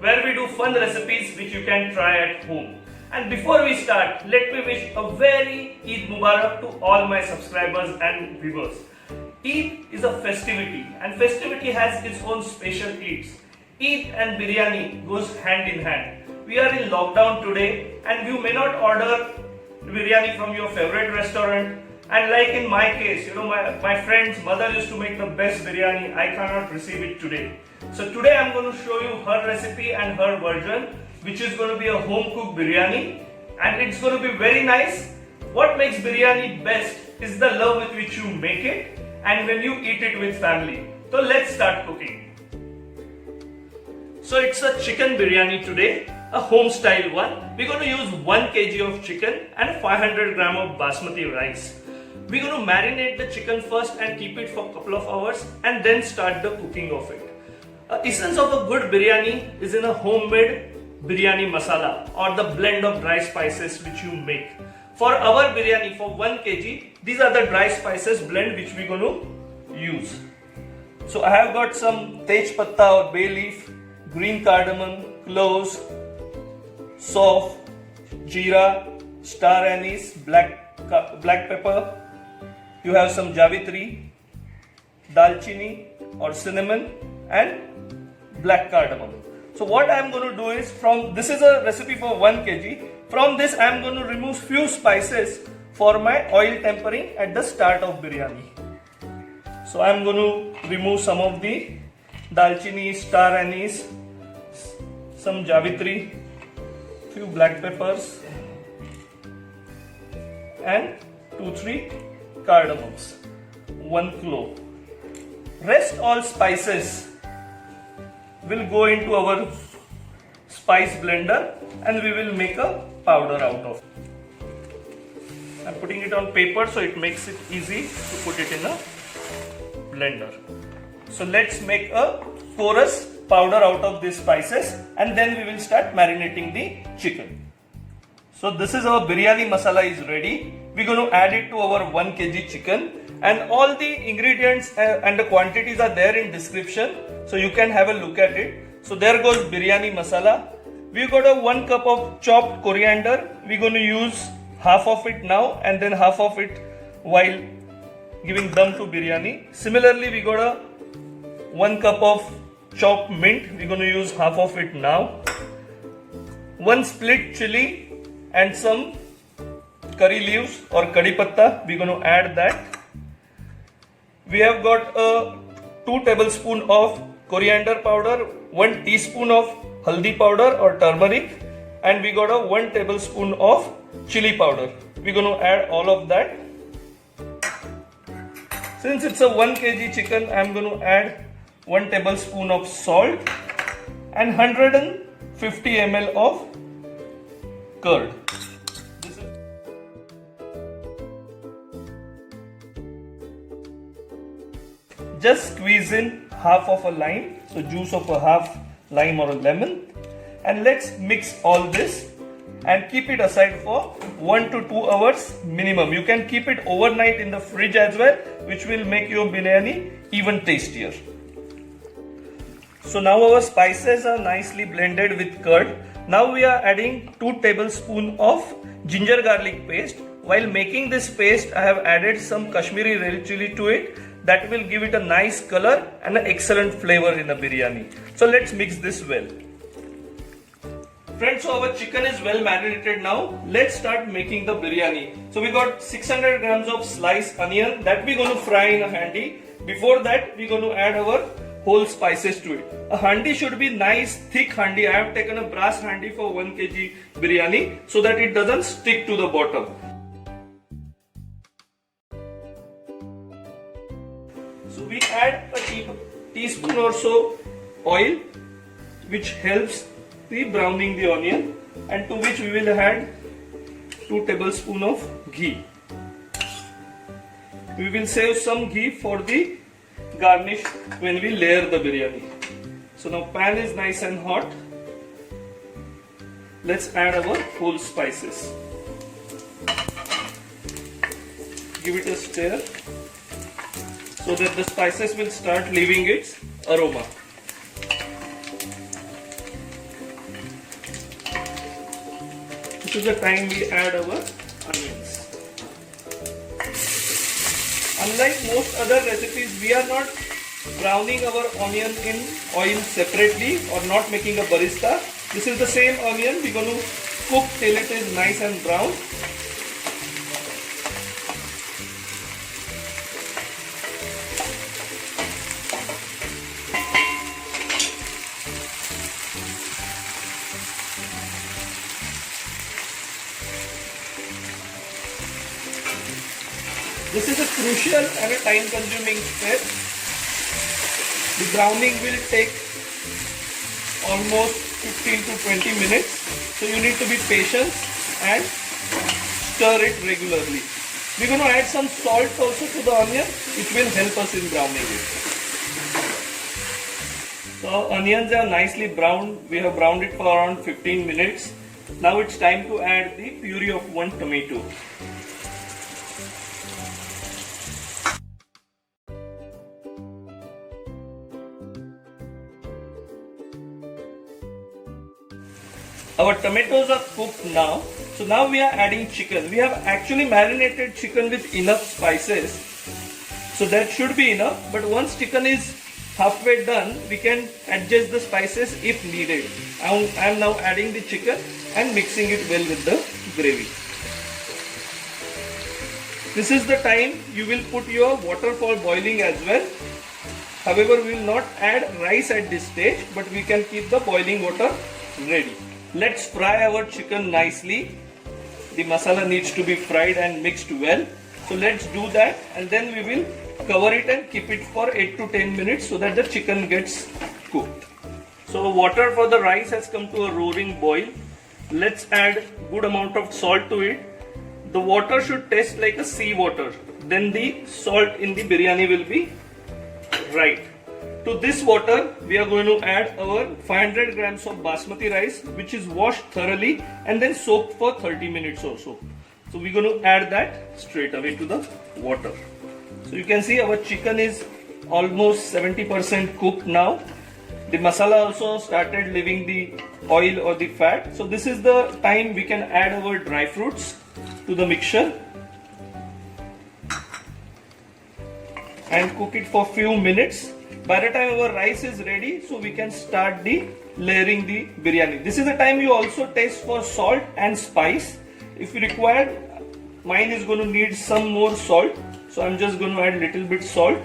where we do fun recipes which you can try at home. And before we start, let me wish a very Eid Mubarak to all my subscribers and viewers. Eid is a festivity and festivity has its own special eats. Eid and biryani goes hand in hand. We are in lockdown today and you may not order biryani from your favorite restaurant. And like in my case, my friend's mother used to make the best biryani. I cannot receive it today. So today I'm going to show you her recipe and her version, which is going to be a home cooked biryani. And it's going to be very nice. What makes biryani best is the love with which you make it and when you eat it with family. So let's start cooking. So it's a chicken biryani today, a home style one. We're going to use 1 kg of chicken and 500 gram of basmati rice. We're going to marinate the chicken first and keep it for a couple of hours and then start the cooking of it. Essence of a good biryani is in a homemade biryani masala or the blend of dry spices which you make. For our biryani, for 1 kg, these are the dry spices blend which we're going to use. So I have got some tej patta or bay leaf, green cardamom, cloves, sauf, jeera, star anise, black pepper. You have some javitri, dalchini or cinnamon and black cardamom. So what I am going to do is, this is a recipe for 1 kg. From this I am going to remove few spices for my oil tempering at the start of biryani. So I am going to remove some of the dalchini, star anise, some javitri, few black peppers and 2-3 cardamoms, 1 clove. Rest all spices will go into our spice blender and we will make a powder out of it. I'm putting it on paper so it makes it easy to put it in a blender. So let's make a porous powder out of these spices and then we will start marinating the chicken. So this is our biryani masala is ready. We're going to add it to our 1 kg chicken and all the ingredients and the quantities are there in description. So you can have a look at it. So there goes biryani masala. We got a 1 cup of chopped coriander. We're going to use half of it now and then half of it while giving dum to biryani. Similarly, we got a 1 cup of chopped mint. We're going to use half of it now. 1 split chili and some curry leaves or curry patta. We're going to add that. We have got a 2 tablespoons of coriander powder, 1 teaspoon of haldi powder or turmeric, and we got a 1 tablespoon of chili powder. We're going to add all of that. Since it's a 1 kg chicken, I'm going to add 1 tablespoon of salt and 150 ml of curd. Just squeeze in half of a lime, so juice of a half lime or a lemon, and let's mix all this and keep it aside for 1 to 2 hours minimum. You can keep it overnight in the fridge as well, which will make your biryani even tastier. So now our spices are nicely blended with curd. Now we are adding 2 tablespoons of ginger garlic paste. While making this paste, I have added some Kashmiri red chili to it. That will give it a nice color and an excellent flavor in the biryani. So let's mix this well. Friends, so our chicken is well marinated now. Let's start making the biryani. So we got 600 grams of sliced onion that we're going to fry in a handi. Before that, we're going to add our whole spices to it. A handi should be nice thick handi. I have taken a brass handi for 1 kg biryani so that it doesn't stick to the bottom. So we add a teaspoon or so oil, which helps the browning the onion, and to which we will add 2 tablespoons of ghee. We will save some ghee for the garnish when we layer the biryani. So now pan is nice and hot. Let's add our whole spices. Give it a stir so that the spices will start leaving its aroma. this is the time we add our onions. Unlike most other recipes, we are not browning our onion in oil separately or not making a barista. This is the same onion. We're going to cook till it is nice and brown. This is a crucial and a time consuming step. The browning will take almost 15 to 20 minutes. So you need to be patient and stir it regularly. We're going to add some salt also to the onion, which will help us in browning it. So onions are nicely browned. We have browned it for around 15 minutes. Now it's time to add the puree of 1 tomato. Our tomatoes are cooked now. So now we are adding chicken. We have actually marinated chicken with enough spices. So that should be enough. But once chicken is halfway done, we can adjust the spices if needed. I am now adding the chicken and mixing it well with the gravy. This is the time you will put your water for boiling as well. However, we will not add rice at this stage, but we can keep the boiling water ready. Let's fry our chicken nicely. The masala needs to be fried and mixed well. So let's do that, and then we will cover it and keep it for 8 to 10 minutes so that the chicken gets cooked. So water for the rice has come to a roaring boil. Let's add good amount of salt to it. The water should taste like a sea water. Then the salt in the biryani will be right. To this water, we are going to add our 500 grams of basmati rice, which is washed thoroughly and then soaked for 30 minutes or so. So we're going to add that straight away to the water. So you can see our chicken is almost 70% cooked now. The masala also started leaving the oil or the fat. So this is the time we can add our dry fruits to the mixture and cook it for few minutes. By the time our rice is ready, so we can start the layering the biryani. This is the time you also taste for salt and spice. If you require, mine is going to need some more salt. So I'm just going to add little bit salt,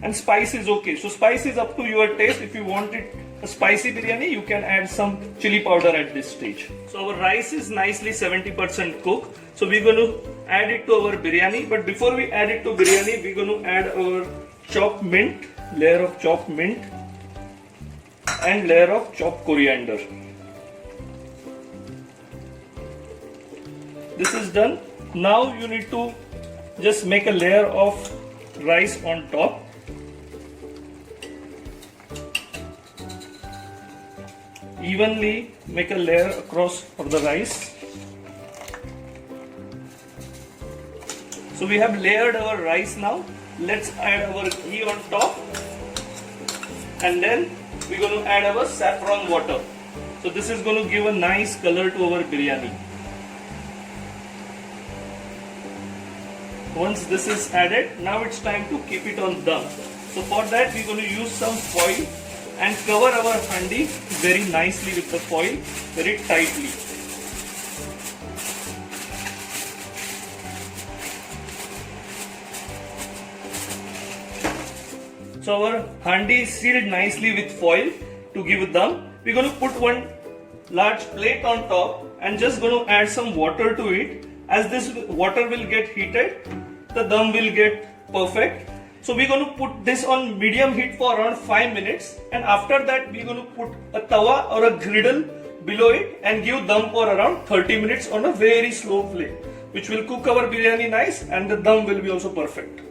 and spice is okay. So spice is up to your taste. If you want it a spicy biryani, you can add some chili powder at this stage. So our rice is nicely 70% cooked. So we're going to add it to our biryani. But before we add it to biryani, we're going to add our chopped mint, layer of chopped mint and layer of chopped coriander. This is done. Now you need to just make a layer of rice on top. Evenly make a layer across of the rice. So we have layered our rice now. Let's add our ghee on top, and then we're going to add our saffron water. So this is going to give a nice color to our biryani. Once this is added, now it's time to keep it on dum. So for that we're going to use some foil and cover our handi very nicely with the foil, very tightly. So our handi is sealed nicely with foil to give a dum. We're going to put one large plate on top and just going to add some water to it. As this water will get heated, the dum will get perfect. So we're going to put this on medium heat for around 5 minutes, and after that we're going to put a tawa or a griddle below it and give dum for around 30 minutes on a very slow flame, which will cook our biryani nice and the dum will be also perfect.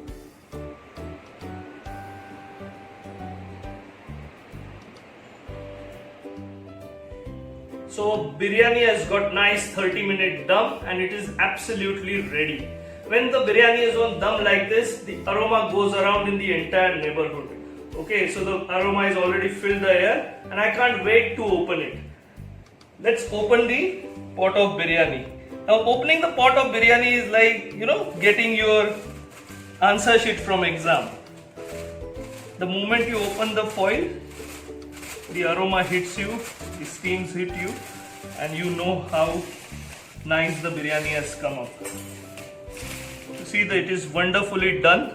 So biryani has got nice 30-minute dum and it is absolutely ready. When the biryani is on dum like this, the aroma goes around in the entire neighborhood. Okay, so the aroma is already filled the air and I can't wait to open it. Let's open the pot of biryani. Now opening the pot of biryani is like, getting your answer sheet from exam. The moment you open the foil, the aroma hits you, the steams hit you, and you know how nice the biryani has come up. You see that it is wonderfully done.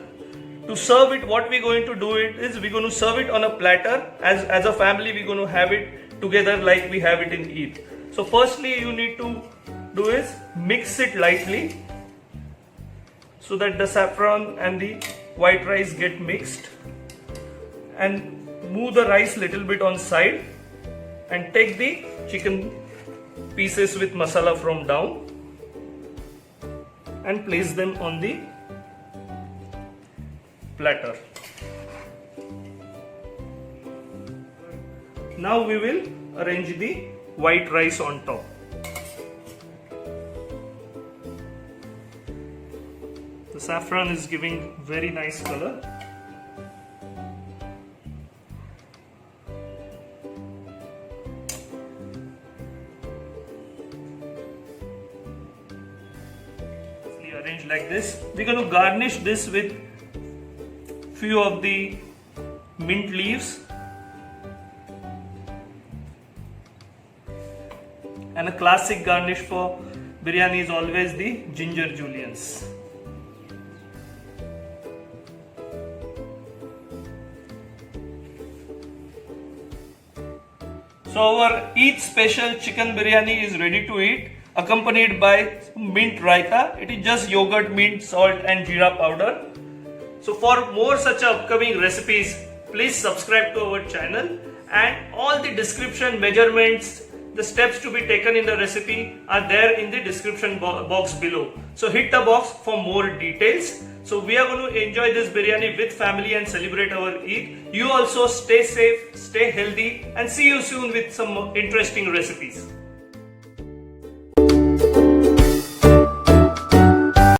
To serve it, what we're going to do is we're going to serve it on a platter. As a family, we're going to have it together like we have it in Eid. So firstly, you need to do is mix it lightly so that the saffron and the white rice get mixed, and move the rice little bit on side and take the chicken pieces with masala from down and place them on the platter. Now we will arrange the white rice on top. The saffron is giving very nice color. Arrange like this. We're going to garnish this with few of the mint leaves and a classic garnish for biryani is always the ginger julienne. So our Eid special chicken biryani is ready to eat, accompanied by mint raita. It is just yogurt, mint, salt and jeera powder. So for more such upcoming recipes, please subscribe to our channel, and all the description, measurements, the steps to be taken in the recipe are there in the description box below. So hit the box for more details. So we are going to enjoy this biryani with family and celebrate our Eid. You also stay safe, stay healthy, and see you soon with some interesting recipes.